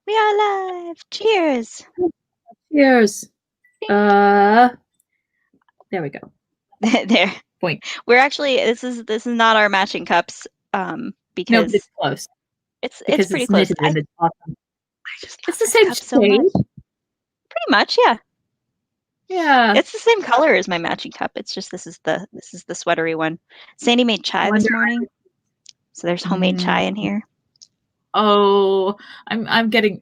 We are live. Cheers. Cheers. There we go. There. Point. We're actually this is not our matching cups No, because but it's close. it's Because pretty it's close. knitted and it's awesome. I just It's love the this same cup so shade. much. Pretty much, yeah. Yeah. It's the same color as my matching cup. It's just this is the sweatery one. Sandy made chai this morning, so there's homemade chai in here. Oh, I'm drinking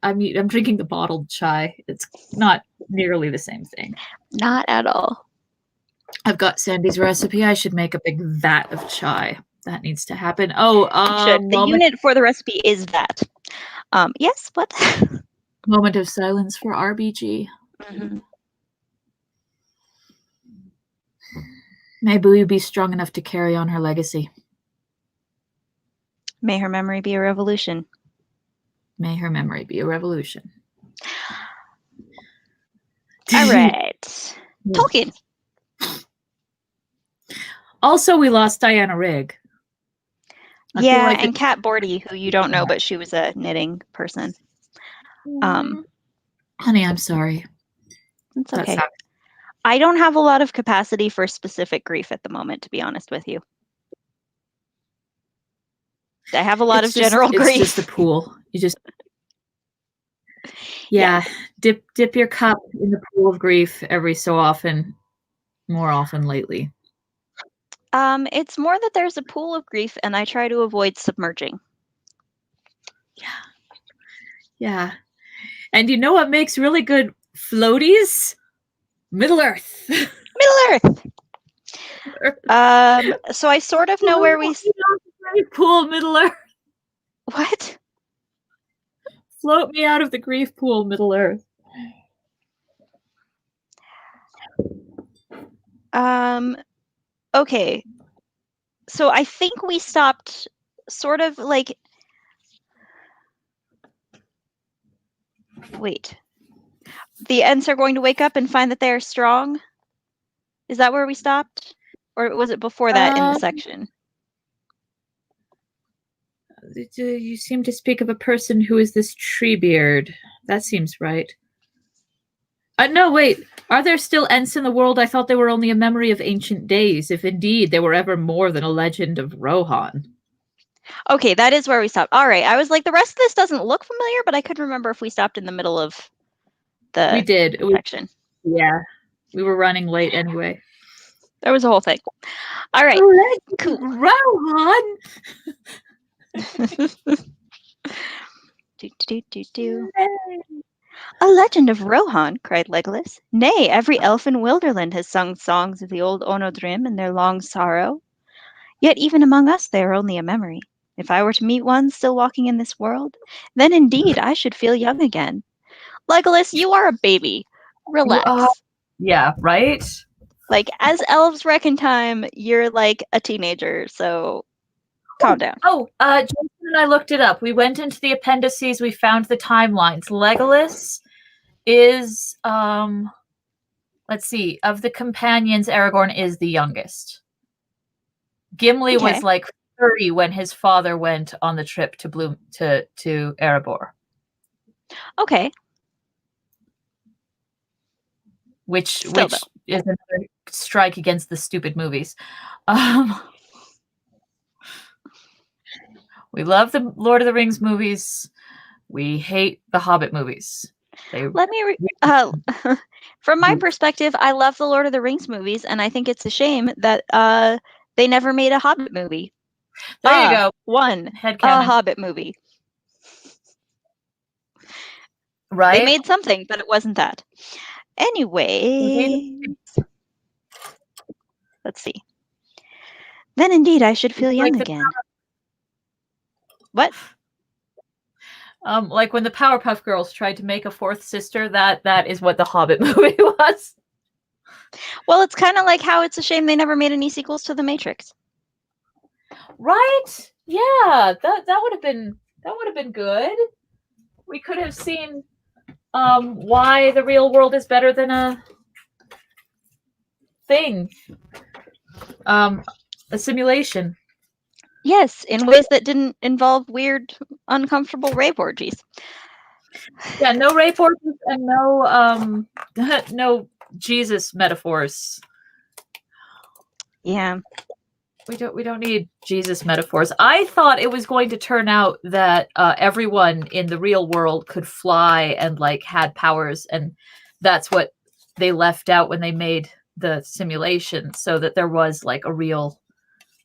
the bottled chai. It's not nearly the same thing. Not at all. I've got Sandy's recipe. I should make a big vat of chai. That needs to happen. Oh, You should. The unit for the recipe is that. Yes, what? Moment of silence for RBG. Mm-hmm. May Boo be strong enough to carry on her legacy. May her memory be a revolution. May her memory be a revolution. All right. Tolkien. Also, we lost Diana Rigg. Yeah, and Kat Bordy, who you don't know, but she was a knitting person. Honey, I'm sorry. It's okay. I don't have a lot of capacity for specific grief at the moment, to be honest with you. I have a lot of general grief. It's just a pool. You just dip your cup in the pool of grief every so often, more often lately. It's more that there's a pool of grief and I try to avoid submerging. Yeah. And you know what makes really good floaties? Middle Earth. Middle Earth. So I sort of know where we pool Middle Earth. What? Float me out of the grief pool, Middle Earth. Okay. So I think we stopped sort of like. Wait. The Ents are going to wake up and find that they are strong? Is that where we stopped? Or was it before that in the section? You seem to speak of a person who is this Treebeard. That seems right. No, wait. Are there still Ents in the world? I thought they were only a memory of ancient days, if indeed they were ever more than a legend of Rohan. Okay, that is where we stopped. All right. I was like, the rest of this doesn't look familiar, but I couldn't remember if we stopped in the middle of the we did. section. Yeah. We were running late anyway. There was a whole thing. All right. Cool. Rohan! A legend of Rohan, cried Legolas. Nay, every elf in Wilderland has sung songs of the old Onodrim and their long sorrow. Yet even among us they are only a memory. If I were to meet one still walking in this world, then indeed I should feel young again. Legolas, you are a baby. Relax. Yeah, right? Like, as elves reckon time, you're like a teenager, so calm down. Jason and I looked it up. We went into the appendices, we found the timelines. Legolas is, let's see, of the companions, Aragorn is the youngest. Gimli was like 30 when his father went on the trip to Erebor. Okay. Which is another strike against the stupid movies. We love the Lord of the Rings movies. We hate the Hobbit movies. From my perspective, I love the Lord of the Rings movies, and I think it's a shame that they never made a Hobbit movie. There you go. A Hobbit movie. Right? They made something, but it wasn't that. Anyway, let's see. Then indeed I should feel young again. What? Like when the Powerpuff Girls tried to make a fourth sister, that is what the Hobbit movie was. Well, it's kind of like how it's a shame they never made any sequels to The Matrix. Right? Yeah, that would have been good. We could have seen why the real world is better than a thing. A simulation. Yes, in ways that didn't involve weird, uncomfortable rape orgies. Yeah, no rape horses and no no Jesus metaphors. Yeah. We don't need Jesus metaphors. I thought it was going to turn out that everyone in the real world could fly and like had powers, and that's what they left out when they made the simulation, so that there was like a real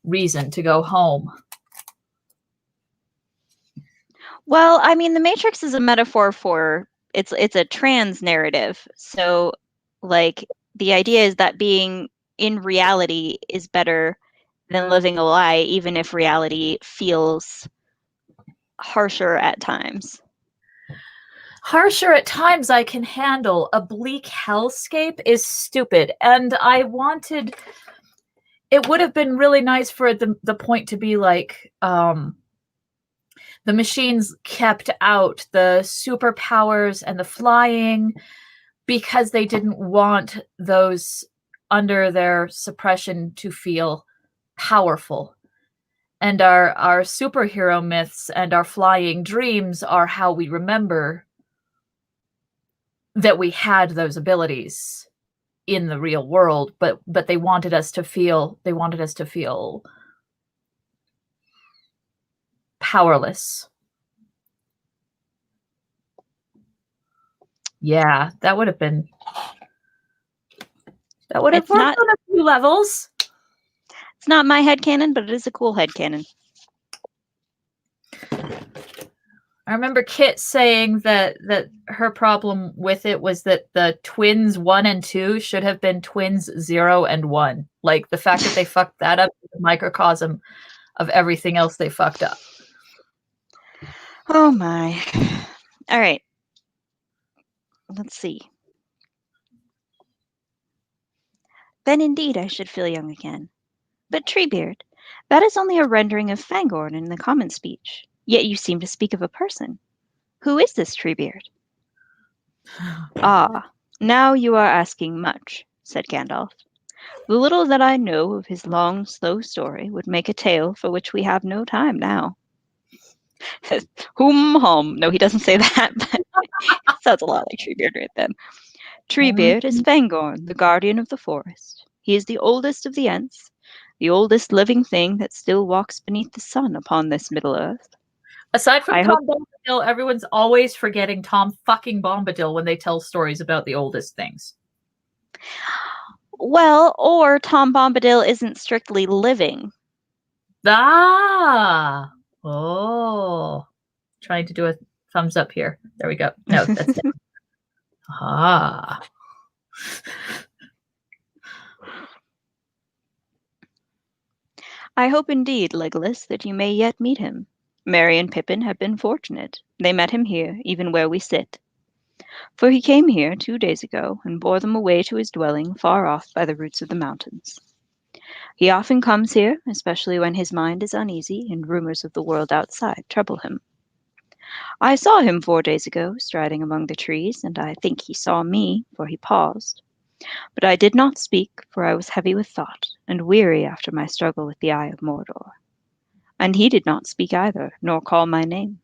reason to go home. Well, I mean, the Matrix is a metaphor for it's a trans narrative. So, like, the idea is that being in reality is better than living a lie, even if reality feels harsher at times. Harsher at times I can handle. A bleak hellscape is stupid, and I wanted. It would have been really nice for the point to be like the machines kept out the superpowers and the flying because they didn't want those under their suppression to feel powerful. And our superhero myths and our flying dreams are how we remember that we had those abilities in the real world, but they wanted us to feel powerless. Yeah, that would have It's worked not on a few levels. it's not my headcanon, but it is a cool headcanon. I remember Kit saying that her problem with it was that the twins 1 and 2 should have been twins 0 and 1. Like the fact that they fucked that up is a microcosm of everything else they fucked up. Oh my. All right. Let's see. Then indeed I should feel young again. But Treebeard, that is only a rendering of Fangorn in the common speech. Yet you seem to speak of a person. Who is this Treebeard? Ah, now you are asking much, said Gandalf. The little that I know of his long, slow story would make a tale for which we have no time now. Hum. No, he doesn't say that, but it sounds a lot like Treebeard right then. Treebeard is Fangorn, the guardian of the forest. He is the oldest of the Ents, the oldest living thing that still walks beneath the sun upon this Middle Earth. Aside from I Tom hope Bombadil, everyone's always forgetting Tom fucking Bombadil when they tell stories about the oldest things. well, or Tom Bombadil isn't strictly living. Ah! Oh. Trying to do a thumbs up here. There we go. No, that's it. Ah. I hope indeed, Legolas, that you may yet meet him. Merry and Pippin have been fortunate. They met him here, even where we sit. For he came here 2 days ago and bore them away to his dwelling far off by the roots of the mountains. He often comes here, especially when his mind is uneasy and rumors of the world outside trouble him. I saw him 4 days ago, striding among the trees, and I think he saw me, for he paused. But I did not speak, for I was heavy with thought, and weary after my struggle with the Eye of Mordor. And he did not speak either, nor call my name.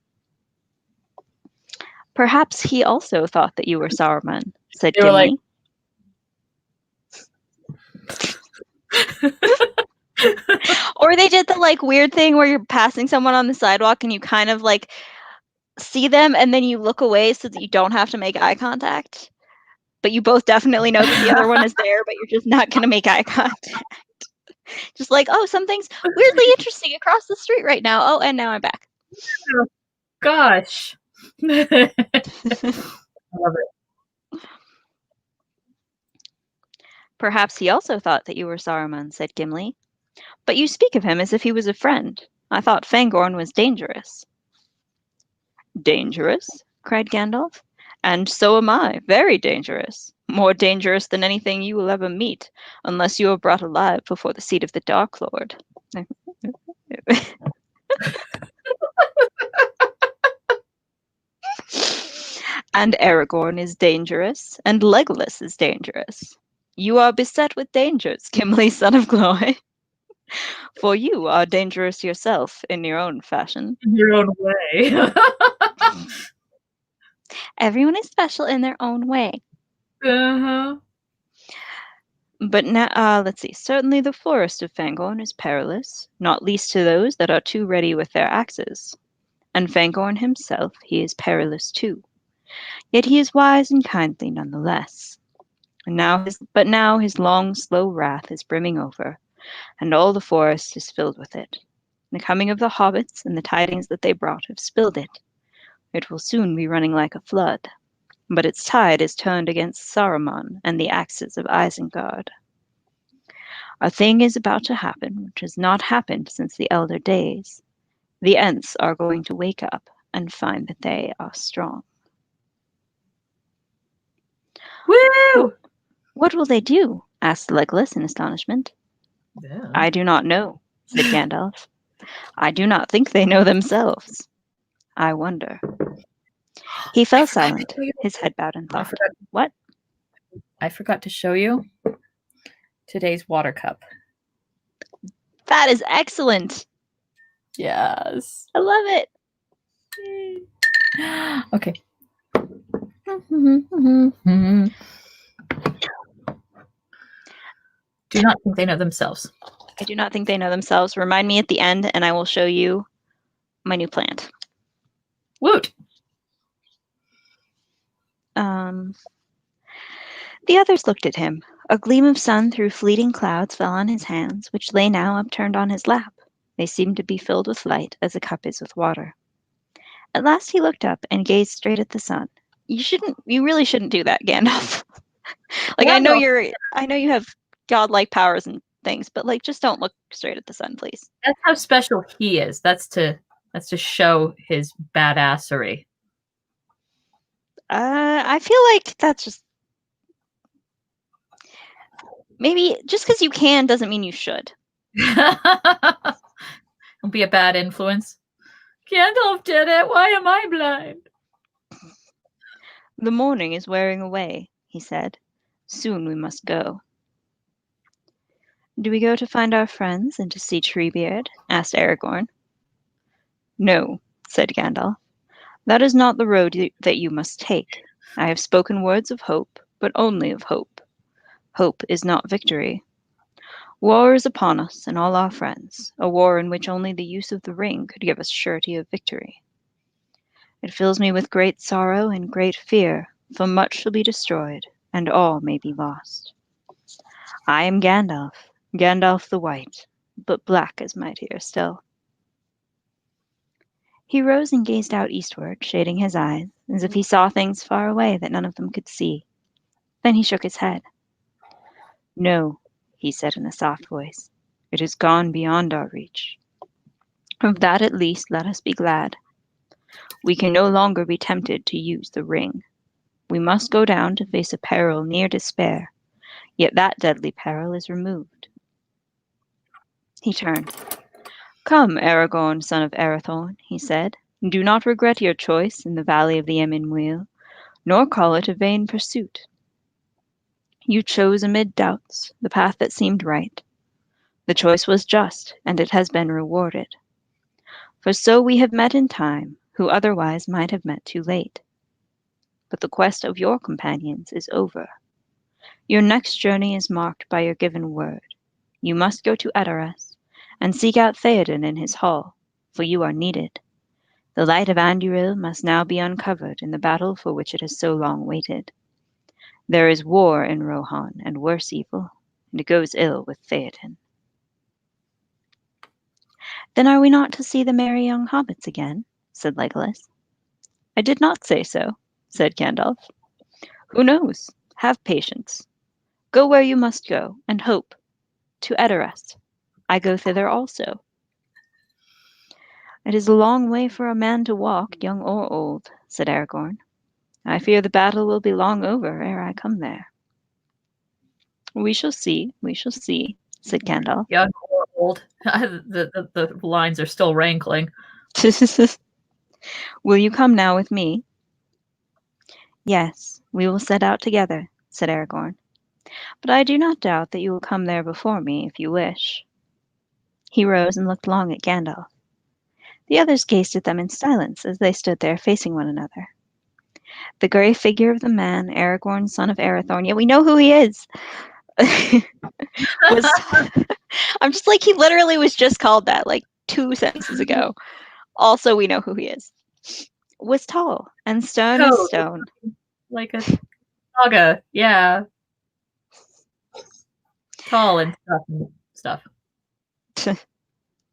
Perhaps he also thought that you were Saruman, said They were like, or they did the like weird thing where you're passing someone on the sidewalk and you kind of like see them and then you look away so that you don't have to make eye contact. But you both definitely know that the other one is there, but you're just not going to make eye contact. Just like, oh, something's weirdly interesting across the street right now. Oh, and now I'm back. Oh, gosh. I love it. Perhaps he also thought that you were Saruman, said Gimli. But you speak of him as if he was a friend. I thought Fangorn was dangerous. Dangerous? Cried Gandalf. And so am I, very dangerous. More dangerous than anything you will ever meet, unless you are brought alive before the seat of the Dark Lord. And Aragorn is dangerous, and Legolas is dangerous. You are beset with dangers, Gimli, son of Gloy. For you are dangerous yourself in your own fashion. In your own way. Everyone is special in their own way. Uh-huh. But now, let's see. Certainly the forest of Fangorn is perilous, not least to those that are too ready with their axes. And Fangorn himself, he is perilous too. Yet he is wise and kindly none the less. But now his long, slow wrath is brimming over, and all the forest is filled with it. The coming of the hobbits and the tidings that they brought have spilled it. It will soon be running like a flood, but its tide is turned against Saruman and the axes of Isengard. A thing is about to happen which has not happened since the elder days. The Ents are going to wake up and find that they are strong. Woo! What will they do? Asked Legolas in astonishment. Yeah. I do not know, said Gandalf. I do not think they know themselves. I wonder. He fell silent, his head bowed in thought. What? I forgot to show you today's water cup. That is excellent. Yes. I love it. Okay. Do not think they know themselves. I do not think they know themselves. Remind me at the end, and I will show you my new plant. Woot! The others looked at him. A gleam of sun through fleeting clouds fell on his hands, which lay now upturned on his lap. They seemed to be filled with light, as a cup is with water. At last he looked up and gazed straight at the sun. You really shouldn't do that, Gandalf. I know you have godlike powers and things, but just don't look straight at the sun, please. That's how special he is. That's to show his badassery. I feel like that's just maybe just because you can doesn't mean you should. Don't be a bad influence. Gandalf did it. Why am I blind? The morning is wearing away, he said. Soon we must go. Do we go to find our friends and to see Treebeard? Asked Aragorn. No, said Gandalf. That is not the road that you must take. I have spoken words of hope, but only of hope. Hope is not victory. War is upon us and all our friends, a war in which only the use of the ring could give us surety of victory. It fills me with great sorrow and great fear, for much shall be destroyed, and all may be lost. I am Gandalf, Gandalf the White, but black is mightier still. He rose and gazed out eastward, shading his eyes, as if he saw things far away that none of them could see. Then he shook his head. No, he said in a soft voice, it is gone beyond our reach. Of that at least let us be glad. We can no longer be tempted to use the ring. We must go down to face a peril near despair, yet that deadly peril is removed. He turned. Come, Aragorn, son of Arathorn, he said. Do not regret your choice in the valley of the Emyn nor call it a vain pursuit. You chose amid doubts the path that seemed right. The choice was just, and it has been rewarded. For so we have met in time, who otherwise might have met too late. But the quest of your companions is over. Your next journey is marked by your given word. You must go to Edoras, and seek out Theoden in his hall, for you are needed. The light of Anduril must now be uncovered in the battle for which it has so long waited. There is war in Rohan, and worse evil, and it goes ill with Theoden. Then are we not to see the merry young hobbits again? Said Legolas. I did not say so, said Gandalf. Who knows? Have patience. Go where you must go, and hope. To Edoras. I go thither also. It is a long way for a man to walk, young or old, said Aragorn. I fear the battle will be long over ere I come there. We shall see, said Gandalf. Young or old. The lines are still rankling. Will you come now with me? Yes, we will set out together, said Aragorn. But I do not doubt that you will come there before me if you wish. He rose and looked long at Gandalf. The others gazed at them in silence as they stood there facing one another. The grey figure of the man, Aragorn, son of Arathorn, yeah, we know who he is, was I'm just like, he literally was just called that like 2 sentences ago. Also, we know who he is. Was tall and stern as Code, stone. like a saga. Yeah, tall and stuff.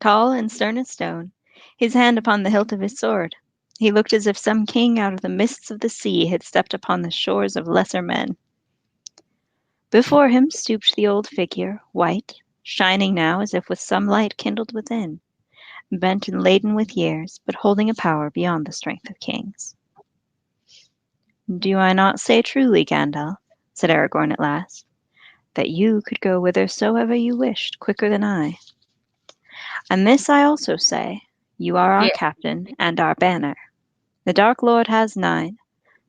Tall and stern as stone, his hand upon the hilt of his sword. He looked as if some king out of the mists of the sea had stepped upon the shores of lesser men. Before him stooped the old figure, white, shining now as if with some light kindled within, bent and laden with years, but holding a power beyond the strength of kings. Do I not say truly, Gandalf, said Aragorn at last, that you could go whithersoever you wished quicker than I? And this I also say, you are our Yeah. captain and our banner. The Dark Lord has 9,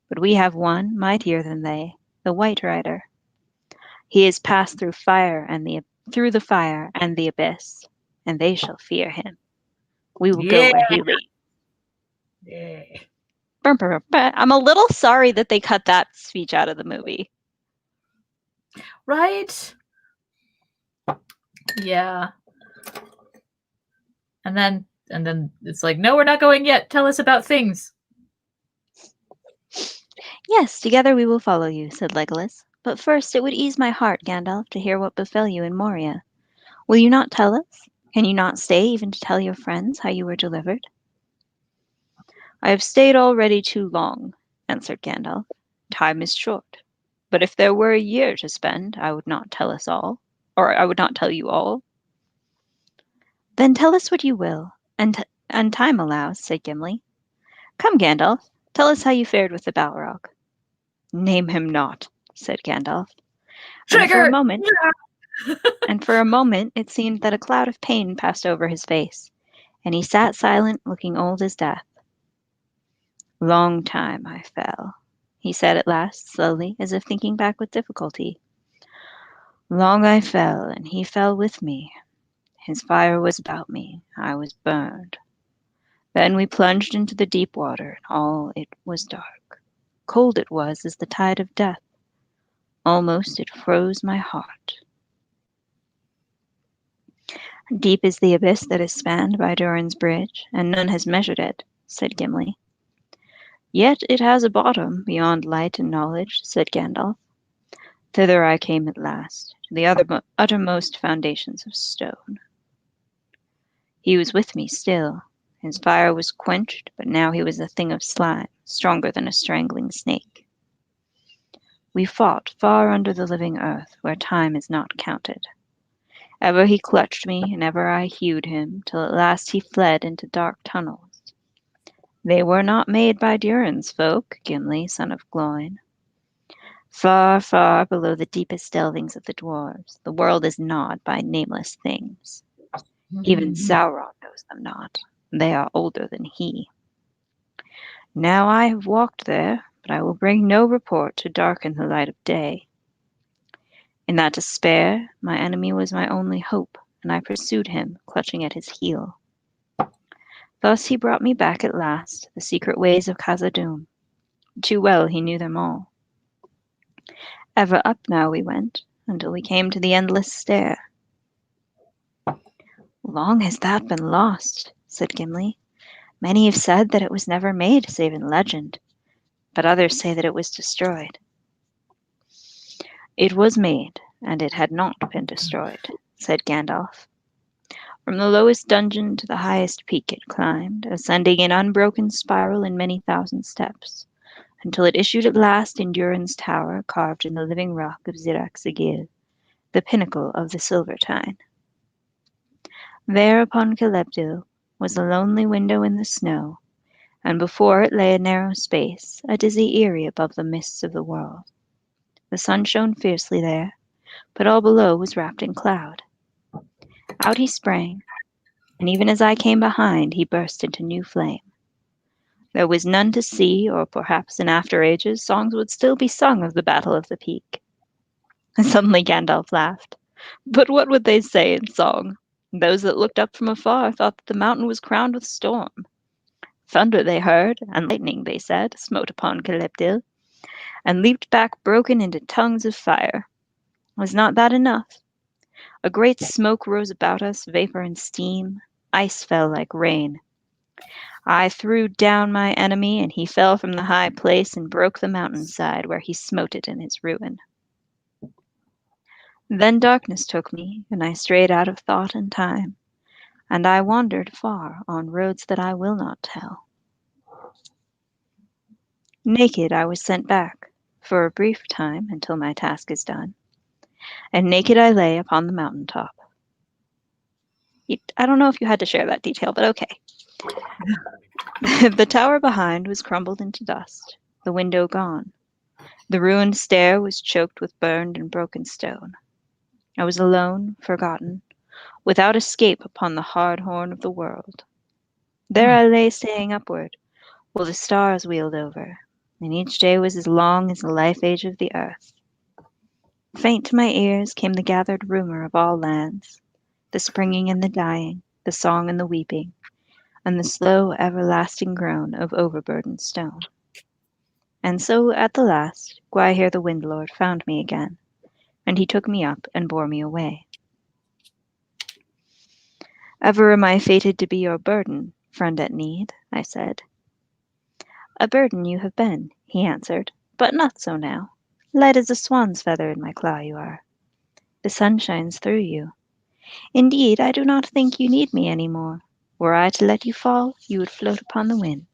but we have one mightier than they, the White Rider. He has passed through the fire and the abyss, and they shall fear him. We will go Yeah. where he leads. Yeah. I'm a little sorry that they cut that speech out of the movie. Right? Yeah. And then it's like, no, we're not going yet. Tell us about things. Yes, together we will follow you, said Legolas. But first it would ease my heart, Gandalf, to hear what befell you in Moria. Will you not tell us? Can you not stay even to tell your friends how you were delivered? I have stayed already too long, answered Gandalf. Time is short. But if there were a year to spend, I would not tell us all, or I would not tell you all. Then tell us what you will, and time allows, said Gimli. Come, Gandalf, tell us how you fared with the Balrog. Name him not, said Gandalf. And for a Trigger! moment, Yeah. it seemed that a cloud of pain passed over his face, and he sat silent, looking old as death. Long time I fell, he said at last, slowly, as if thinking back with difficulty. Long I fell, and he fell with me. His fire was about me. I was burned. Then we plunged into the deep water, and all it was dark. Cold it was as the tide of death. Almost it froze my heart. Deep is the abyss that is spanned by Durin's bridge, and none has measured it, said Gimli. Yet it has a bottom beyond light and knowledge, said Gandalf. Thither I came at last, to the uttermost foundations of stone. He was with me still. His fire was quenched, but now he was a thing of slime, stronger than a strangling snake. We fought far under the living earth, where time is not counted. Ever he clutched me, and ever I hewed him, till at last he fled into dark tunnels. They were not made by Durin's folk, Gimli, son of Gloin. Far, far below the deepest delvings of the dwarves, the world is gnawed by nameless things. Even Sauron knows them not. They are older than he. Now I have walked there, but I will bring no report to darken the light of day. In that despair, my enemy was my only hope, and I pursued him, clutching at his heel. Thus he brought me back at last, the secret ways of Khazad-dûm. Too well he knew them all. Ever up now we went, until we came to the endless stair. Long has that been lost, said Gimli. Many have said that it was never made save in legend, but others say that it was destroyed. It was made, and it had not been destroyed, said Gandalf. From the lowest dungeon to the highest peak it climbed, ascending in unbroken spiral in many thousand steps, until it issued at last in Durin's tower carved in the living rock of Zirak-Zigil, the pinnacle of the Silvertine. There upon Celebdil was a lonely window in the snow, and before it lay a narrow space, a dizzy eyrie above the mists of the world. The sun shone fiercely there, but all below was wrapped in cloud. Out he sprang, and even as I came behind, he burst into new flame. There was none to see, or perhaps in after ages songs would still be sung of the Battle of the Peak. And suddenly Gandalf laughed. But what would they say in song? Those that looked up from afar thought that the mountain was crowned with storm. Thunder they heard, and lightning, they said, smote upon Calypdil, and leaped back broken into tongues of fire. Was not that enough? A great smoke rose about us, vapor and steam. Ice fell like rain. I threw down my enemy, and he fell from the high place and broke the mountainside, where he smote it in his ruin. Then darkness took me, and I strayed out of thought and time, and I wandered far on roads that I will not tell. Naked I was sent back, for a brief time until my task is done, and naked I lay upon the mountain top. I don't know if you had to share that detail, but okay. The tower behind was crumbled into dust, the window gone. The ruined stair was choked with burned and broken stone. I was alone, forgotten, without escape upon the hard horn of the world. There I lay staying upward, while the stars wheeled over, and each day was as long as the life age of the earth. Faint to my ears came the gathered rumor of all lands, the springing and the dying, the song and the weeping, and the slow, everlasting groan of overburdened stone. And so, at the last, Gwaihir the Windlord found me again, and he took me up and bore me away. Ever am I fated to be your burden, friend at need, I said. A burden you have been, he answered, but not so now. Light as a swan's feather in my claw you are. The sun shines through you. Indeed, I do not think you need me any more. Were I to let you fall, you would float upon the wind.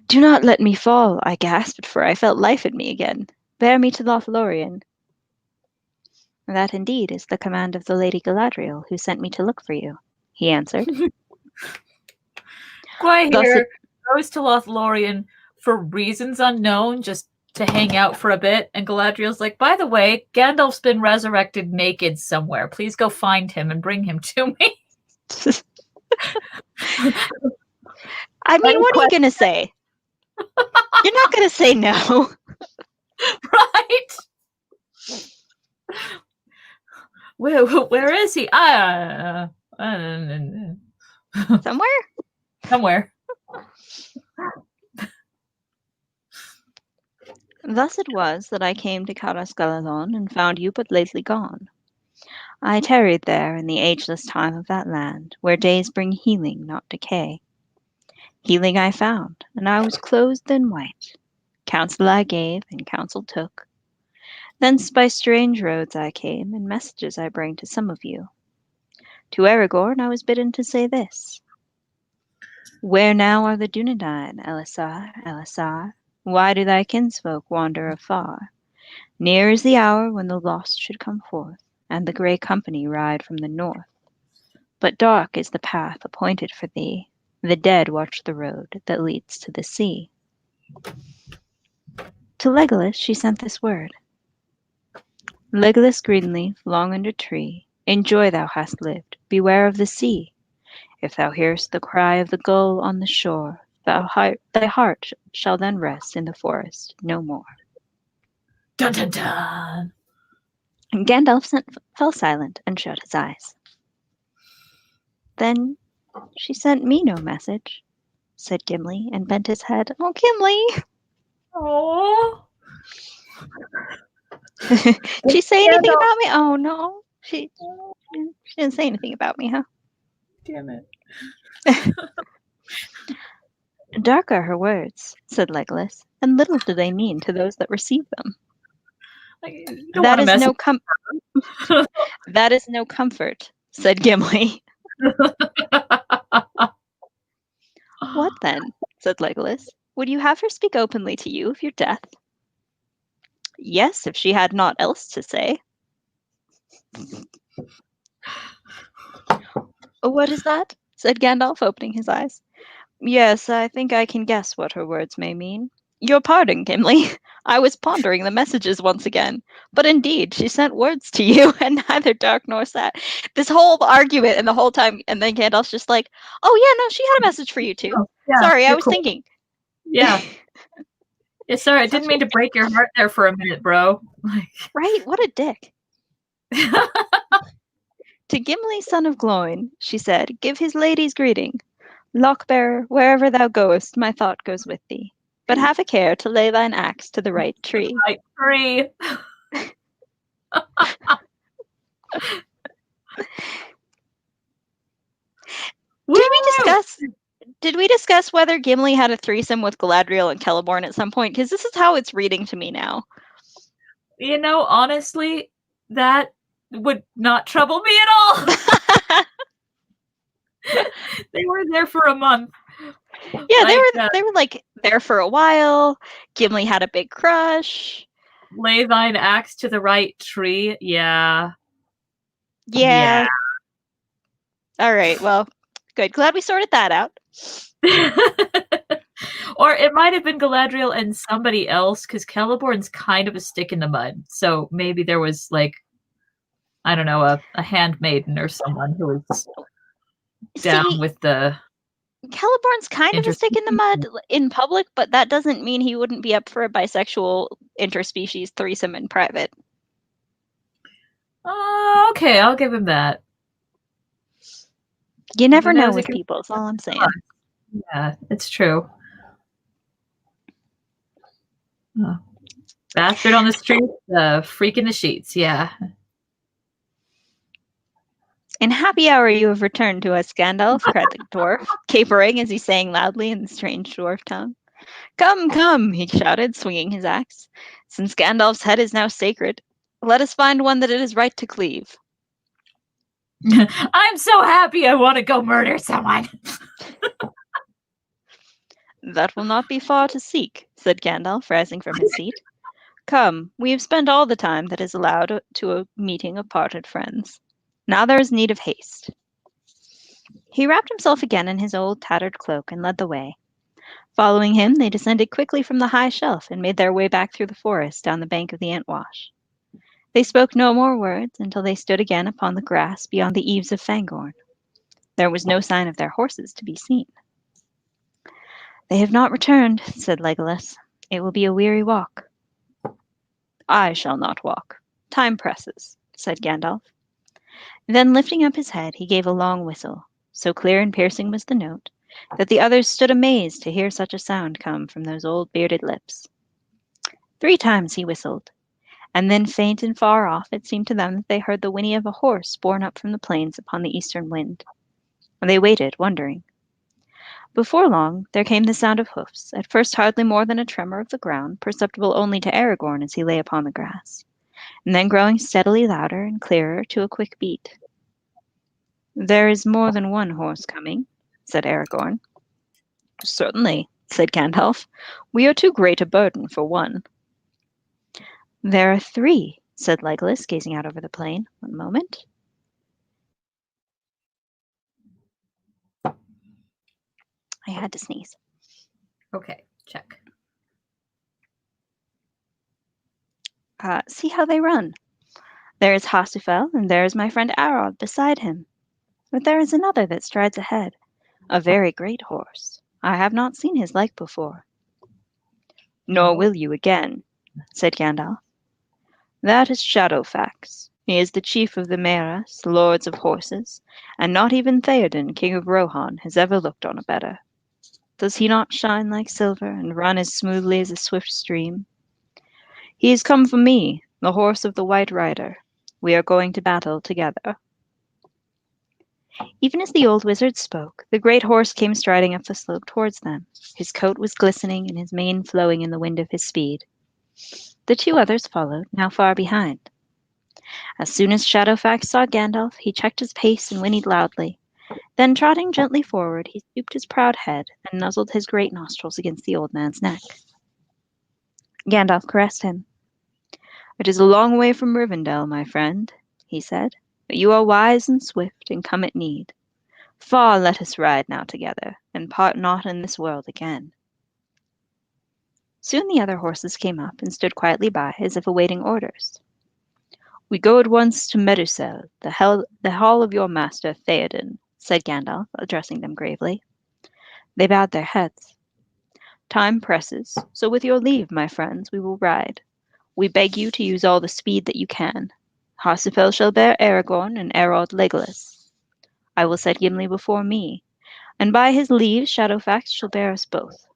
Do not let me fall, I gasped, for I felt life in me again. Bear me to Lothlorien. That indeed is the command of the Lady Galadriel, who sent me to look for you, he answered. Gwaihir goes to Lothlorien for reasons unknown, just to hang out for a bit, and Galadriel's like, by the way, Gandalf's been resurrected naked somewhere. Please go find him and bring him to me. I mean, what are you going to say? You're not going to say no. Right? Where is he? Somewhere? Somewhere. Thus it was that I came to Carasgaladon and found you but lately gone. I tarried there in the ageless time of that land, where days bring healing, not decay. Healing I found, and I was clothed in white. Counsel I gave, and counsel took. Thence by strange roads I came, and messages I bring to some of you. To Aragorn I was bidden to say this. Where now are the Dunedain, Elisar, Elisar? Why do thy kinsfolk wander afar? Near is the hour when the lost should come forth, and the grey company ride from the north. But dark is the path appointed for thee. The dead watch the road that leads to the sea. To Legolas she sent this word. Legolas Greenleaf, long under tree, in joy thou hast lived, beware of the sea. If thou hearest the cry of the gull on the shore, thy heart shall then rest in the forest no more. Dun dun dun. And Gandalf fell silent and shut his eyes. Then she sent me no message, said Gimli, and bent his head. Oh, Gimli! Oh. Did she say anything about me? Oh, no. She didn't say anything about me, huh? Damn it. Dark are her words, said Legolas, and little do they mean to those that receive them. That is no comfort, said Gimli. What then? Said Legolas. Would you have her speak openly to you of your death? Yes, if she had naught else to say. What is that? Said Gandalf, opening his eyes. Yes, I think I can guess what her words may mean. Your pardon, Gimli. I was pondering the messages once again. But indeed, she sent words to you, and neither dark nor sad. This whole argument and the whole time, and then Gandalf's just like, oh yeah, no, she had a message for you too. Oh, yeah, sorry, I was thinking. Yeah. Yeah, sorry, I didn't mean to break your heart there for a minute, bro. Right? What a dick. To Gimli, son of Gloin, she said, give his lady's greeting. Lockbearer, wherever thou goest, my thought goes with thee. But have a care to lay thine axe to the right tree. Right tree. Did we Woo! discuss did we discuss whether Gimli had a threesome with Galadriel and Celeborn at some point? Because this is how it's reading to me now. You know, honestly, that would not trouble me at all. They were there for a month. Yeah, Like, they were like there for a while. Gimli had a big crush. lay thine axe to the right tree. Yeah. Yeah. All right. Well, good. Glad we sorted that out. Or it might have been Galadriel and somebody else, because Celeborn's kind of a stick in the mud. So maybe there was like, I don't know, a handmaiden or someone who was down See, with the Celeborn's kind of a stick in the mud interspecies. in public, but that doesn't mean he wouldn't be up for a bisexual interspecies threesome in private. Okay, I'll give him that. You never Who know knows? It with could people, is all I'm saying. Yeah, it's true. Oh. Bastard on the street, freak in the sheets. Yeah. In happy hour you have returned to us, Gandalf, cried the dwarf, capering as he sang loudly in the strange dwarf tongue. Come, come, he shouted, swinging his axe. Since Gandalf's head is now sacred, let us find one that it is right to cleave. I'm so happy I want to go murder someone. That will not be far to seek, said Gandalf, rising from his seat. Come, we have spent all the time that is allowed to a meeting of parted friends. Now there is need of haste. He wrapped himself again in his old tattered cloak and led the way. Following him, they descended quickly from the high shelf and made their way back through the forest down the bank of the Entwash. They spoke no more words until they stood again upon the grass beyond the eaves of Fangorn. There was no sign of their horses to be seen. They have not returned, said Legolas. It will be a weary walk. I shall not walk. Time presses, said Gandalf. Then, lifting up his head, he gave a long whistle. So clear and piercing was the note that the others stood amazed to hear such a sound come from those old bearded lips. 3 times he whistled, and then faint and far off it seemed to them that they heard the whinny of a horse borne up from the plains upon the eastern wind. They waited, wondering. Before long there came the sound of hoofs, at first hardly more than a tremor of the ground, perceptible only to Aragorn as he lay upon the grass, and then growing steadily louder and clearer to a quick beat. There is more than one horse coming, said Aragorn. Certainly, said Gandalf. We are too great a burden for one. There are 3, said Legolas, gazing out over the plain. One moment. I had to sneeze. Okay, check. See how they run. There is Hasufel, and there is my friend Arod beside him. But there is another that strides ahead, a very great horse. I have not seen his like before. Nor will you again, said Gandalf. That is Shadowfax. He is the chief of the Meras, lords of horses, and not even Theoden, king of Rohan, has ever looked on a better. Does he not shine like silver and run as smoothly as a swift stream? He has come for me, the horse of the White Rider. We are going to battle together. Even as the old wizard spoke, the great horse came striding up the slope towards them. His coat was glistening and his mane flowing in the wind of his speed. The 2 others followed, now far behind. As soon as Shadowfax saw Gandalf, he checked his pace and whinnied loudly. Then, trotting gently forward, he stooped his proud head and nuzzled his great nostrils against the old man's neck. Gandalf caressed him. It is a long way from Rivendell, my friend, he said, but you are wise and swift and come at need. Far let us ride now together, and part not in this world again. Soon the other horses came up and stood quietly by, as if awaiting orders. We go at once to Medusel, the hall of your master Theoden, said Gandalf, addressing them gravely. They bowed their heads. Time presses, so with your leave, my friends, we will ride. We beg you to use all the speed that you can. Harsifel shall bear Aragorn and Arod Legolas. I will set Gimli before me, and by his leave Shadowfax shall bear us both.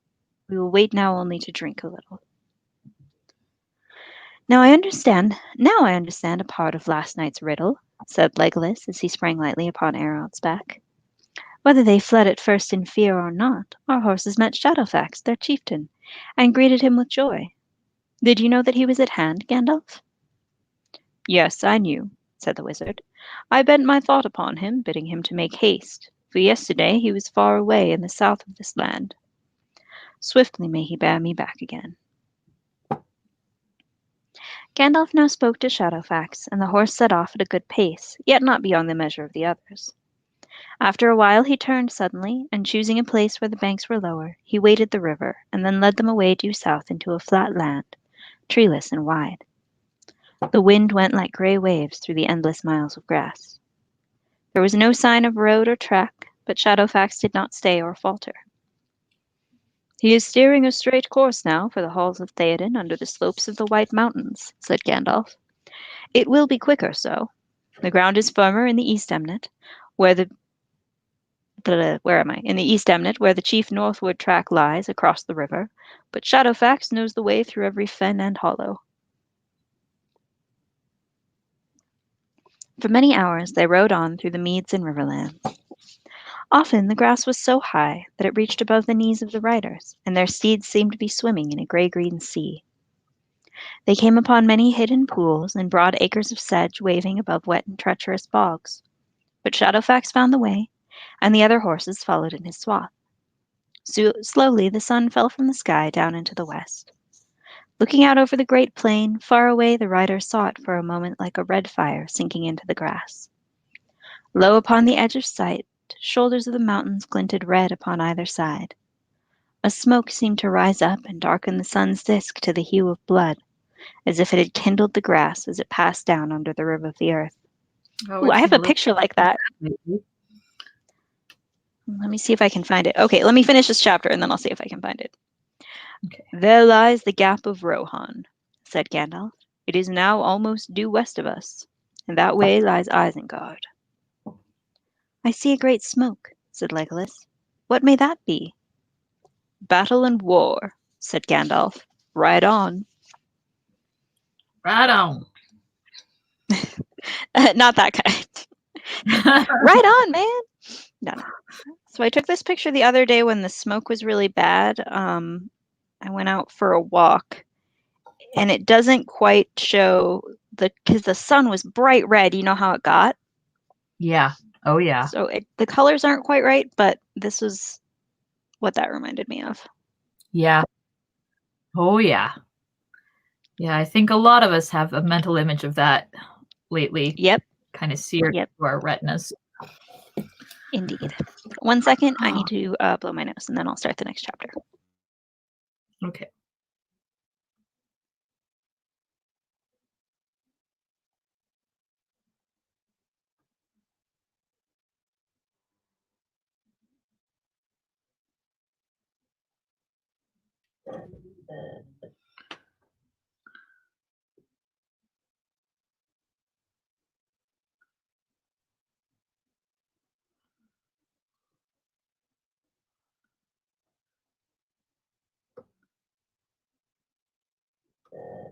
We will wait now only to drink a little. Now I understand a part of last night's riddle, said Legolas as he sprang lightly upon Ararod's back. Whether they fled at first in fear or not, our horses met Shadowfax, their chieftain, and greeted him with joy. Did you know that he was at hand, Gandalf? Yes, I knew, said the wizard. I bent my thought upon him, bidding him to make haste, for yesterday he was far away in the south of this land. Swiftly may he bear me back again. Gandalf now spoke to Shadowfax, and the horse set off at a good pace, yet not beyond the measure of the others. After a while he turned suddenly, and choosing a place where the banks were lower, he waded the river, and then led them away due south into a flat land, treeless and wide. The wind went like grey waves through the endless miles of grass. There was no sign of road or track, but Shadowfax did not stay or falter. He is steering a straight course now for the halls of Theoden under the slopes of the White Mountains, said Gandalf. It will be quicker so. The ground is firmer in the East Emnet, where the In the East Emnet, where the chief northward track lies across the river, but Shadowfax knows the way through every fen and hollow. For many hours they rode on through the meads and riverlands. Often the grass was so high that it reached above the knees of the riders, and their steeds seemed to be swimming in a grey-green sea. They came upon many hidden pools and broad acres of sedge waving above wet and treacherous bogs. But Shadowfax found the way, and the other horses followed in his swath. Slowly the sun fell from the sky down into the west. Looking out over the great plain, far away the riders saw it for a moment like a red fire sinking into the grass. Low upon the edge of sight, shoulders of the mountains glinted red upon either side. A smoke seemed to rise up and darken the sun's disk to the hue of blood, as if it had kindled the grass as it passed down under the rib of the earth. Ooh, I have a picture like that. Let me see if I can find it. Okay, let me finish this chapter and then I'll see if I can find it. Okay. There lies the gap of Rohan, said Gandalf. It is now almost due west of us, and that way lies Isengard. I see a great smoke, said Legolas. What may that be? Battle and war, said Gandalf. Ride on. Right on. Not that kind. Right on, man. No. So I took this picture the other day when the smoke was really bad. I went out for a walk, and it doesn't quite show because the sun was bright red. You know how it got? Yeah. Oh, yeah. So the colors aren't quite right, but this was what that reminded me of. Yeah. Oh, yeah. Yeah, I think a lot of us have a mental image of that lately. Yep. Kind of seared to our retinas. Indeed. 1 second. I need to blow my nose, and then I'll start the next chapter. Okay.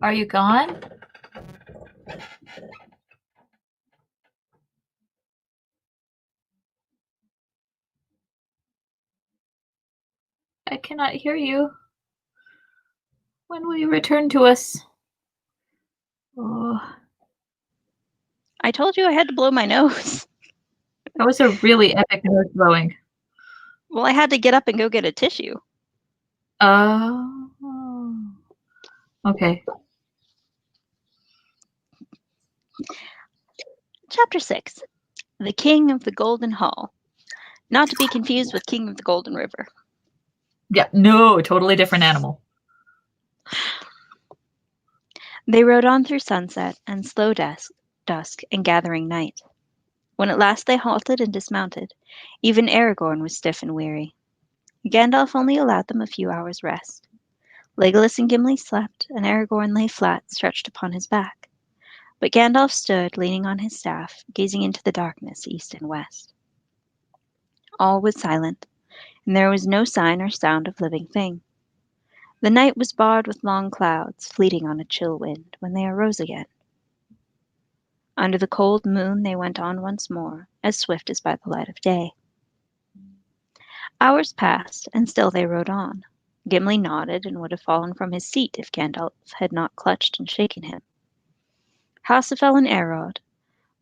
Are you gone? I cannot hear you. When will you return to us? Oh. I told you I had to blow my nose. That was a really epic nose blowing. Well, I had to get up and go get a tissue. Oh. Okay. Chapter 6. The King of the Golden Hall. Not to be confused with King of the Golden River. Yeah, no, totally different animal. They rode on through sunset and slow dusk and gathering night. When at last they halted and dismounted, even Aragorn was stiff and weary. Gandalf only allowed them a few hours' rest. Legolas and Gimli slept, and Aragorn lay flat, stretched upon his back. But Gandalf stood, leaning on his staff, gazing into the darkness east and west. All was silent, and there was no sign or sound of living thing. The night was barred with long clouds, fleeting on a chill wind, when they arose again. Under the cold moon they went on once more, as swift as by the light of day. Hours passed, and still they rode on. Gimli nodded and would have fallen from his seat if Gandalf had not clutched and shaken him. Hasafel and Erod,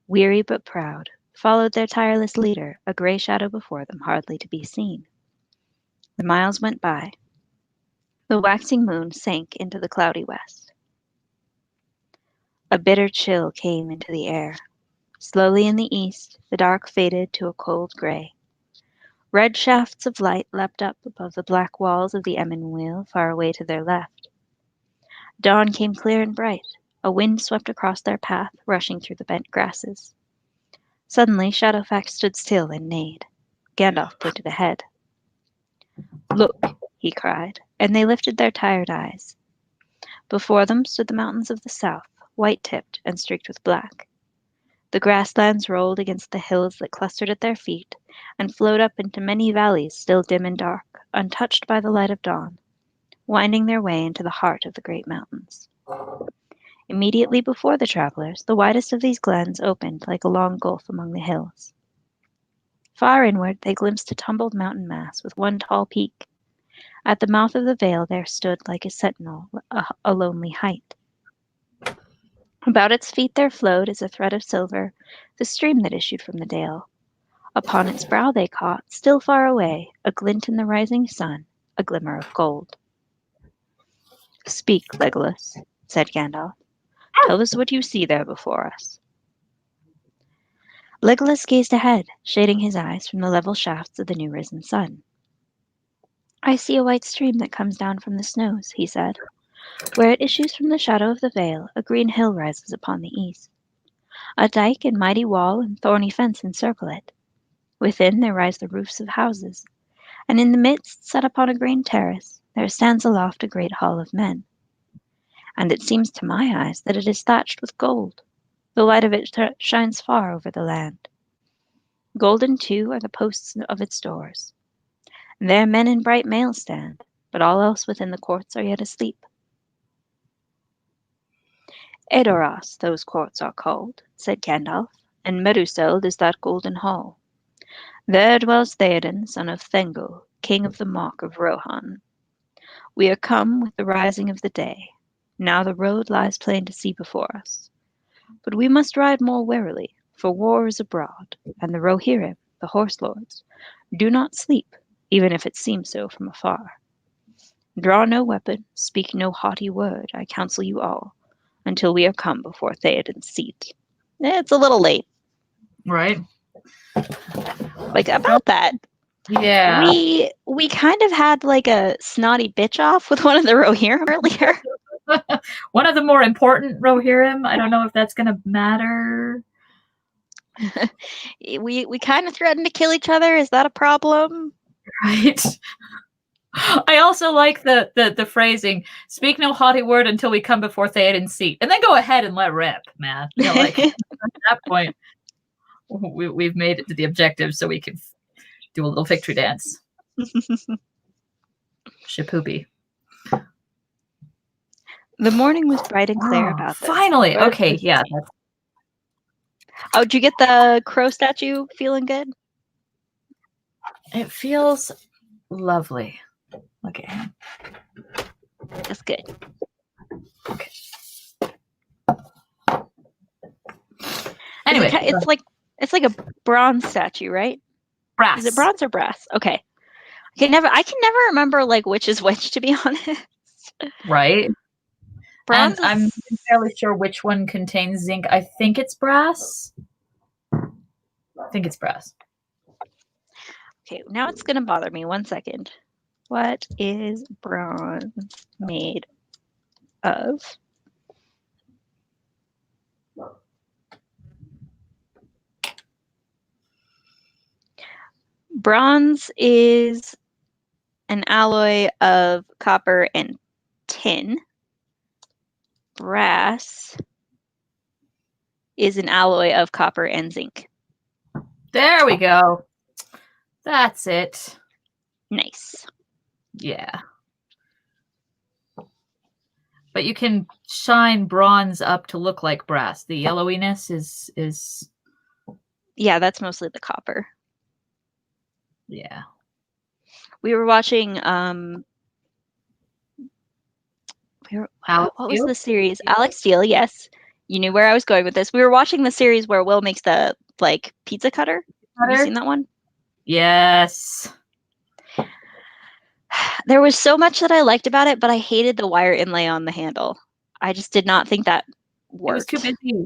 weary but proud, followed their tireless leader, a grey shadow before them hardly to be seen. The miles went by. The waxing moon sank into the cloudy west. A bitter chill came into the air. Slowly in the east, the dark faded to a cold grey. Red shafts of light leapt up above the black walls of the Emyn Muil far away to their left. Dawn came clear and bright. A wind swept across their path, rushing through the bent grasses. Suddenly Shadowfax stood still and neighed. Gandalf pointed ahead. "Look," he cried, and they lifted their tired eyes. Before them stood the mountains of the south, white-tipped and streaked with black. The grasslands rolled against the hills that clustered at their feet, and flowed up into many valleys still dim and dark, untouched by the light of dawn, winding their way into the heart of the great mountains. Immediately before the travelers, the widest of these glens opened like a long gulf among the hills. Far inward they glimpsed a tumbled mountain mass with one tall peak. At the mouth of the vale there stood, like a sentinel, a lonely height. About its feet there flowed, as a thread of silver, the stream that issued from the dale. Upon its brow they caught, still far away, a glint in the rising sun, a glimmer of gold. "Speak, Legolas," said Gandalf. "Tell us what you see there before us." Legolas gazed ahead, shading his eyes from the level shafts of the new-risen sun. "I see a white stream that comes down from the snows," he said. "Where it issues from the shadow of the vale, a green hill rises upon the east. A dike and mighty wall and thorny fence encircle it. Within there rise the roofs of houses, and in the midst, set upon a green terrace, there stands aloft a great hall of men. And it seems to my eyes that it is thatched with gold. The light of it shines far over the land. Golden, too, are the posts of its doors. There men in bright mail stand, but all else within the courts are yet asleep. Edoras those courts are called," said Gandalf, "and Meduseld is that golden hall. There dwells Theoden, son of Thengel, king of the Mark of Rohan. We are come with the rising of the day. Now the road lies plain to see before us. But we must ride more warily, for war is abroad, and the Rohirrim, the horse lords, do not sleep, even if it seems so from afar. Draw no weapon, speak no haughty word, I counsel you all, until we are come before Theoden's seat." It's a little late. Right. Like, about that, Yeah. we kind of had like a snotty bitch off with one of the Rohirrim earlier. One of the more important Rohirrim. I don't know if that's going to matter. We kind of threatened to kill each other. Is that a problem? Right. I also like the phrasing, "Speak no haughty word until we come before Theoden's seat." And then go ahead and let rip, man. You know, like, at that point, we've made it to the objective, so we can do a little victory dance. Shapoopy. The morning was bright and clear about this. Finally. Okay, yeah. Oh, did you get the crow statue feeling good? It feels lovely. Okay. That's good. Okay. Anyway, it's like a bronze statue, right? Brass. Is it bronze or brass? Okay. I can never remember like which is which, to be honest. Right. Bronze. And I'm fairly sure which one contains zinc. I think it's brass. Okay, now it's gonna bother me. 1 second. What is bronze made of? Bronze is an alloy of copper and tin. Brass is an alloy of copper and zinc. There we go. That's it. Nice. Yeah. But you can shine bronze up to look like brass. The yellowiness is Yeah, that's mostly the copper. yeah. We were watching Alex what was Steele? the series? Alex Steele, yes. You knew where I was going with this. We were watching the series where Will makes the like pizza cutter. Have you Cutter? seen that one? Yes. There was so much that I liked about it, but I hated the wire inlay on the handle. I just did not think that It was too worked. busy.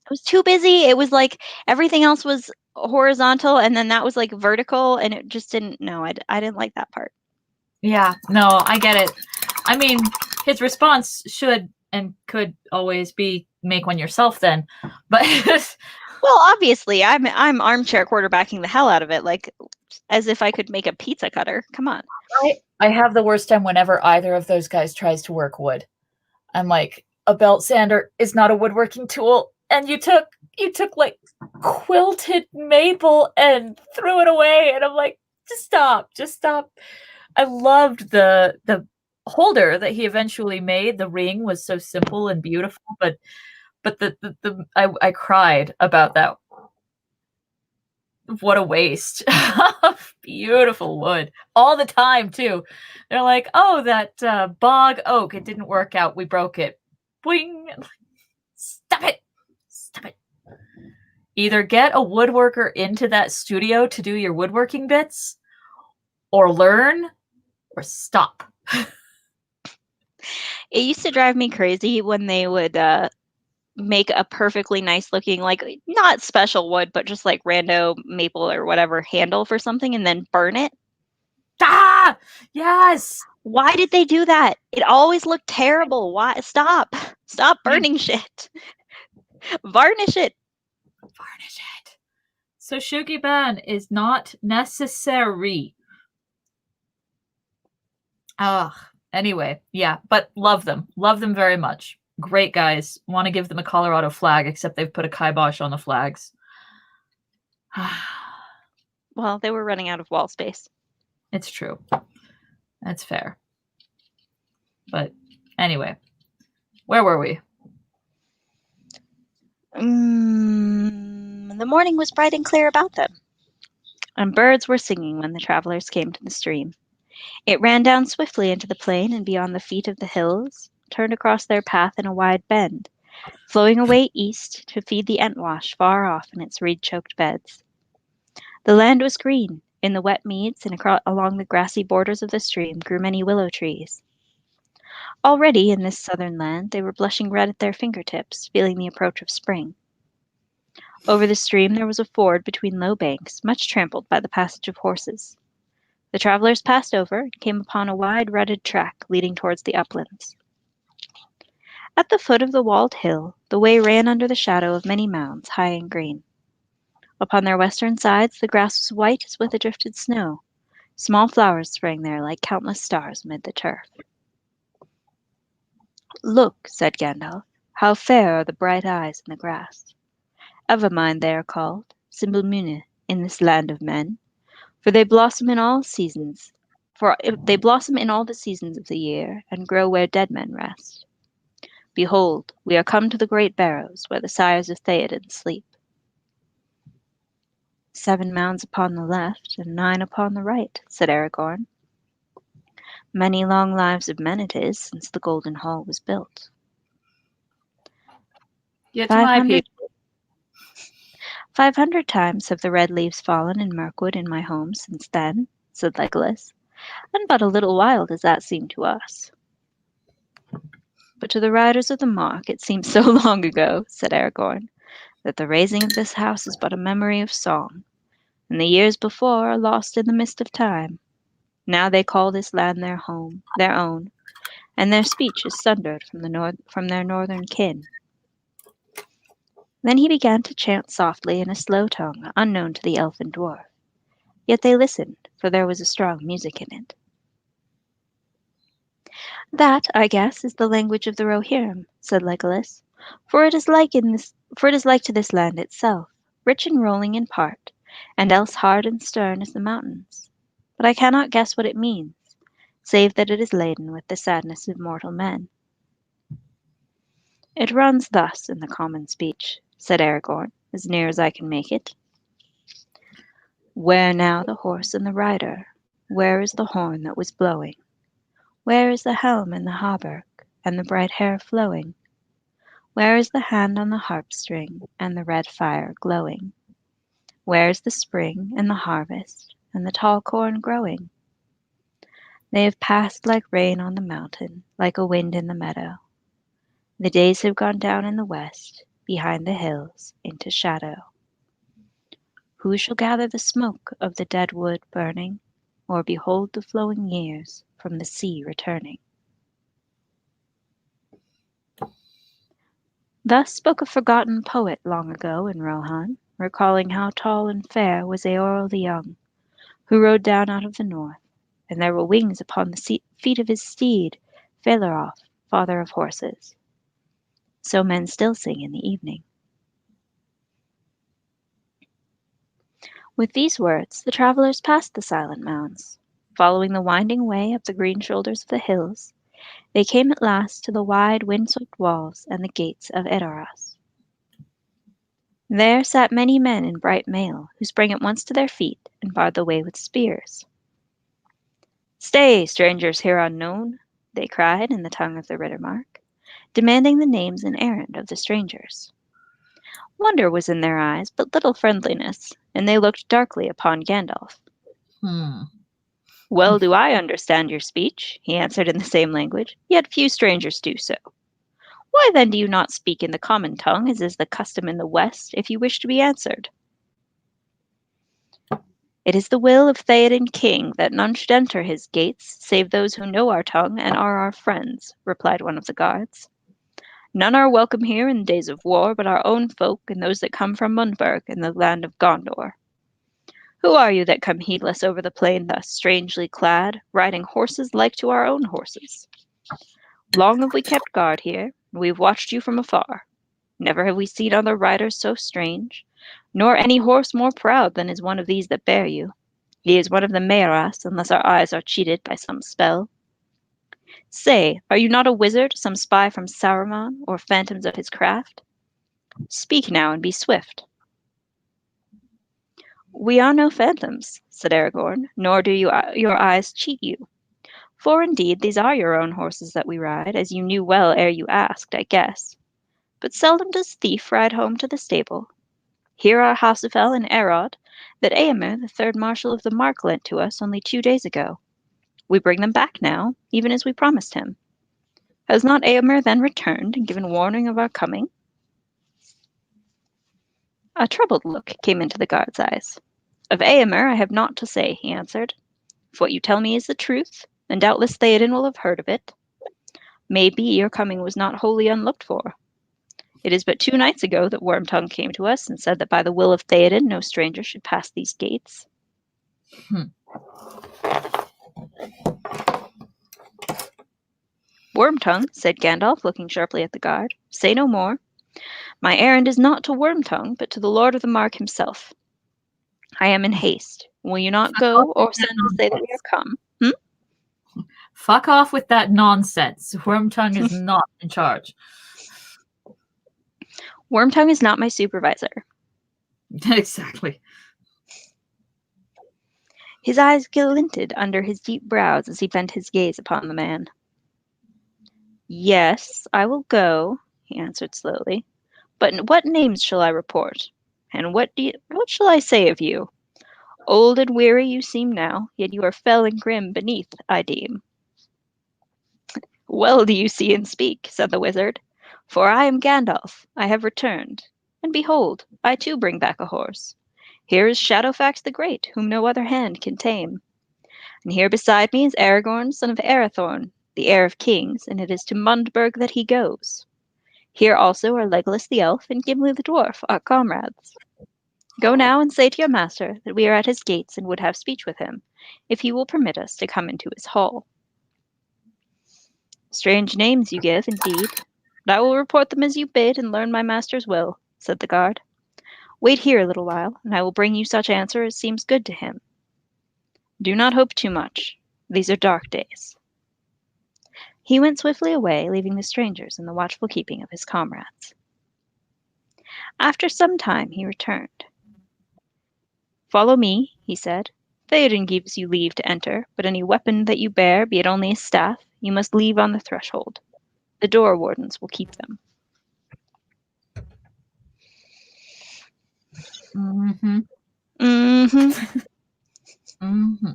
It was too busy. It was like everything else was horizontal and then that was like vertical and it just didn't no, I didn't like that part. Yeah, no, I get it. I mean, his response should and could always be make one yourself then. But Well, obviously, I'm armchair quarterbacking the hell out of it, like as if I could make a pizza cutter. Come on. I have the worst time whenever either of those guys tries to work wood. I'm like, a belt sander is not a woodworking tool, and you took like quilted maple and threw it away, and I'm like, just stop. I loved the holder that he eventually made. The ring was so simple and beautiful, but I cried about that. What a waste of beautiful wood all the time too. They're like, oh, that bog oak, it didn't work out, we broke it. Boing. Stop it. Stop it. Either get a woodworker into that studio to do your woodworking bits, or learn, or stop. It used to drive me crazy when they would make a perfectly nice looking, like not special wood, but just like rando maple or whatever handle for something and then burn it. Ah! Yes! Why did they do that? It always looked terrible. Why? Stop. Stop burning shit. Varnish it. Varnish it. So Shugiban is not necessary. Ugh. Anyway, yeah, but love them. Love them very much. Great guys. Want to give them a Colorado flag, except they've put a kibosh on the flags. Well, they were running out of wall space. It's true. That's fair. But anyway, where were we? The morning was bright and clear about them, and birds were singing when the travelers came to the stream. It ran down swiftly into the plain and beyond the feet of the hills, turned across their path in a wide bend, flowing away east to feed the Entwash far off in its reed-choked beds. The land was green. In the wet meads and along the grassy borders of the stream grew many willow trees. Already in this southern land they were blushing red at their fingertips, feeling the approach of spring. Over the stream there was a ford between low banks, much trampled by the passage of horses. The travelers passed over and came upon a wide rutted track leading towards the uplands. At the foot of the walled hill, the way ran under the shadow of many mounds, high and green. Upon their western sides the grass was white as with a drifted snow. Small flowers sprang there like countless stars amid the turf. "Look," said Gandalf, "how fair are the bright eyes in the grass. Evermine they are called, Simbelmune, in this land of men, for they blossom in all seasons. For they blossom in all the seasons of the year, and grow where dead men rest. Behold, we are come to the great barrows, where the sires of Theoden sleep. 7 mounds upon the left, and 9 upon the right," said Aragorn. "Many long lives of men it is since the Golden Hall was built." Get to my 500 people. 500 times have the red leaves fallen in Mirkwood in my home since then, said Legolas, and but a little while does that seem to us. But to the riders of the Mark it seems so long ago, said Aragorn, that the raising of this house is but a memory of song, and the years before are lost in the mist of time. Now they call this land their home, their own, and their speech is sundered from their northern kin. Then he began to chant softly in a slow tongue unknown to the elf and dwarf. Yet they listened, for there was a strong music in it. "That, I guess, is the language of the Rohirrim," said Legolas, "for it is like to this land itself, rich and rolling in part, and else hard and stern as the mountains." but I cannot guess what it means, save that it is laden with the sadness of mortal men. It runs thus in the common speech, said Aragorn, as near as I can make it. Where now the horse and the rider? Where is the horn that was blowing? Where is the helm and the hauberk, and the bright hair flowing? Where is the hand on the harp string, and the red fire glowing? Where is the spring, and the harvest, and the tall corn growing? They have passed like rain on the mountain, like a wind in the meadow. The days have gone down in the west, behind the hills, into shadow. Who shall gather the smoke of the dead wood burning, or behold the flowing years from the sea returning? Thus spoke a forgotten poet long ago in Rohan, recalling how tall and fair was Eorl the Young, who rode down out of the north, and there were wings upon the feet of his steed, Felaroth, father of horses. So men still sing in the evening. With these words the travellers passed the silent mounds. Following the winding way up the green shoulders of the hills, they came at last to the wide wind-swept walls and the gates of Edoras. There sat many men in bright mail, who sprang at once to their feet and barred the way with spears. "Stay, strangers here unknown!" they cried in the tongue of the Riddermark, demanding the names and errand of the strangers. Wonder was in their eyes, but little friendliness, and they looked darkly upon Gandalf. "Well do I understand your speech," he answered in the same language, "yet few strangers do so. Why then do you not speak in the common tongue, as is the custom in the West, if you wish to be answered?" "It is the will of Theoden King that none should enter his gates, save those who know our tongue and are our friends," replied one of the guards. "None are welcome here in days of war but our own folk and those that come from Mundburg in the land of Gondor. Who are you that come heedless over the plain thus strangely clad, riding horses like to our own horses? Long have we kept guard here, and we have watched you from afar. Never have we seen other riders so strange, nor any horse more proud than is one of these that bear you. He is one of the Maeras, unless our eyes are cheated by some spell. Say, are you not a wizard, some spy from Saruman, or phantoms of his craft? Speak now and be swift." "We are no phantoms," said Aragorn, "nor do your eyes cheat you. For indeed these are your own horses that we ride, as you knew well ere you asked, I guess. But seldom does thief ride home to the stable. Here are Hasufel and Erod, that Eomer, the third marshal of the Mark, lent to us only 2 days ago. We bring them back now, even as we promised him. Has not Eomer then returned and given warning of our coming?" A troubled look came into the guard's eyes. "Of Eomer I have naught to say," he answered. "If what you tell me is the truth, then doubtless Theoden will have heard of it. May be your coming was not wholly unlooked for. It is but 2 nights ago that Wormtongue came to us and said that by the will of Theoden no stranger should pass these gates." "Wormtongue," said Gandalf, looking sharply at the guard, "say no more. My errand is not to Wormtongue, but to the Lord of the Mark himself. I am in haste. Will you not go, or send to say that we are come?" Fuck off with that nonsense. Wormtongue is not in charge. "Wormtongue is not my supervisor." Exactly. His eyes glinted under his deep brows as he bent his gaze upon the man. "Yes, I will go," he answered slowly. "But what names shall I report? And what shall I say of you? Old and weary you seem now, yet you are fell and grim beneath, I deem." "Well do you see and speak," said the wizard, "for I am Gandalf. I have returned. And behold, I too bring back a horse. Here is Shadowfax the Great, whom no other hand can tame. And here beside me is Aragorn, son of Arathorn, the heir of kings, and it is to Mundburg that he goes. Here also are Legolas the elf and Gimli the dwarf, our comrades. Go now and say to your master that we are at his gates and would have speech with him, if he will permit us to come into his hall." "Strange names you give, indeed, but I will report them as you bid and learn my master's will," said the guard. "Wait here a little while, and I will bring you such answer as seems good to him." Do not hope too much. These are dark days. He went swiftly away, leaving the strangers in the watchful keeping of his comrades. After some time he returned. Follow me, he said. Theoden gives you leave to enter, but any weapon that you bear, be it only a staff, you must leave on the threshold. The door wardens will keep them. Mm-hmm. Mm-hmm. Mm-hmm. Mm-hmm.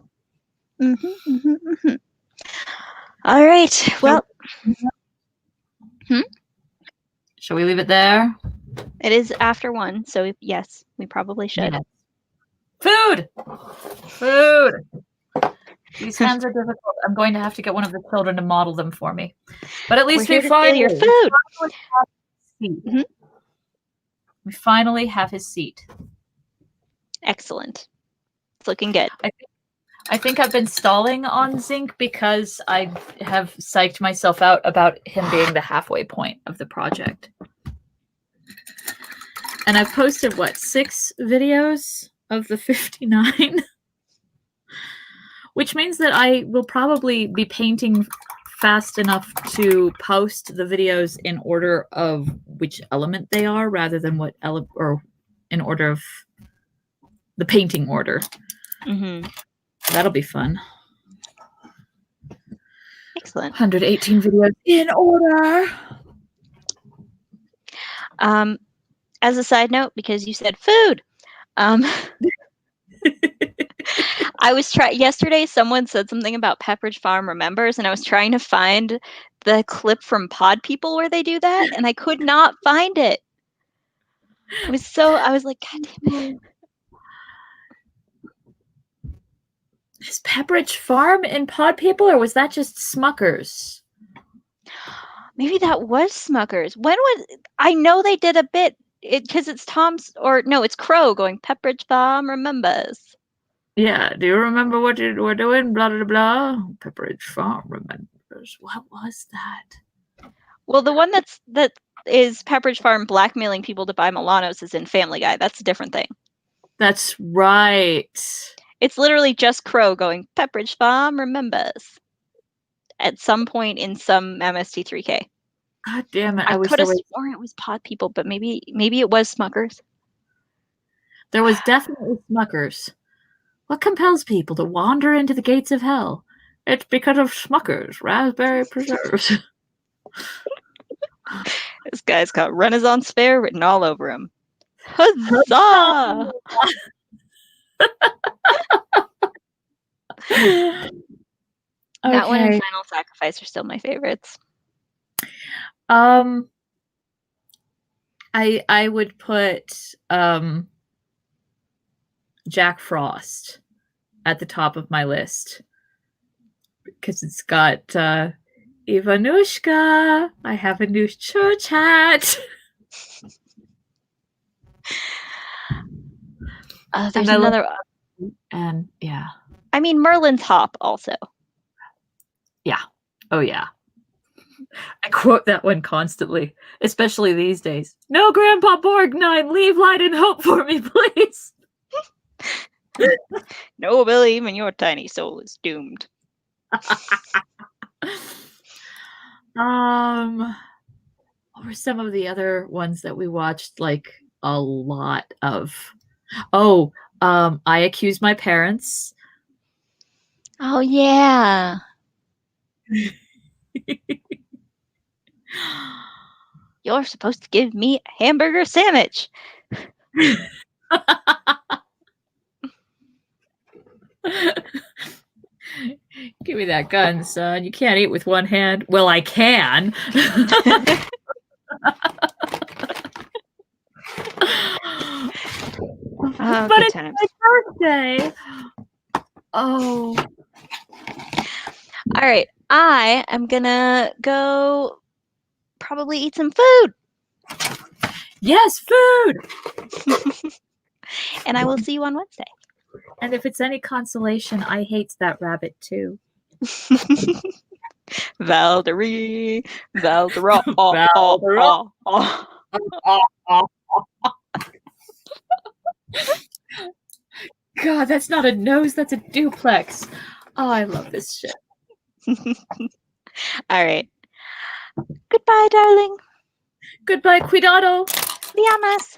Mm-hmm. Mm-hmm. All right. Well, Shall we leave it there? it is after 1, so yes, we probably should. Yes. Food! Food! These hands are difficult. I'm going to have to get one of the children to model them for me. But at least We're here to steal your food. Mm-hmm. We finally have his seat. Excellent. It's looking good. I think I've been stalling on Zinc because I have psyched myself out about him being the halfway point of the project. And I've posted, 6 videos of the 59? Which means that I will probably be painting fast enough to post the videos in order of which element they are, rather than or in order of the painting order. Mm-hmm. That'll be fun. Excellent. 118 videos in order. As a side note, because you said food, I was yesterday someone said something about Pepperidge Farm Remembers, and I was trying to find the clip from Pod People where they do that, and I could not find it. I was like, God damn it. Is Pepperidge Farm in Pod People, or was that just Smuckers? Maybe that was Smuckers. I know they did a bit, because it's it's Crow going, Pepperidge Farm Remembers. Yeah, do you remember what you were doing? Blah, blah, blah. Pepperidge Farm Remembers. What was that? Well, the one that is Pepperidge Farm blackmailing people to buy Milanos is in Family Guy. That's a different thing. That's right. It's literally just Crow going, Pepperidge Farm Remembers. At some point in some MST3K. God damn it. I could have sworn it was Pod People, but maybe it was Smuckers. There was definitely Smuckers. What compels people to wander into the gates of hell? It's because of Smuckers, raspberry preserves. This guy's got Renaissance Fair written all over him. Huzzah! That one and Final Sacrifice are still my favorites. I would put Jack Frost at the top of my list because it's got Ivanushka. I have a new church hat. There's another one. And yeah. I mean, Merlin's Hop also. Yeah. Oh, yeah. I quote that one constantly, especially these days. No, Grandpa Borgnine, leave light and hope for me, please. No, Billy, even your tiny soul is doomed. What were some of the other ones that we watched like a lot of? Oh, I Accuse My Parents. Oh, yeah. You're supposed to give me a hamburger sandwich. Give me that gun, son. You can't eat with one hand. Well, I can. But it's my birthday. Oh. All right. I am going to go probably eat some food. Yes, food. And I will see you on Wednesday. And if it's any consolation, I hate that rabbit too. Valderie. God, that's not a nose, that's a duplex. Oh, I love this shit. All right. Goodbye, darling. Goodbye, cuidado. Te amas.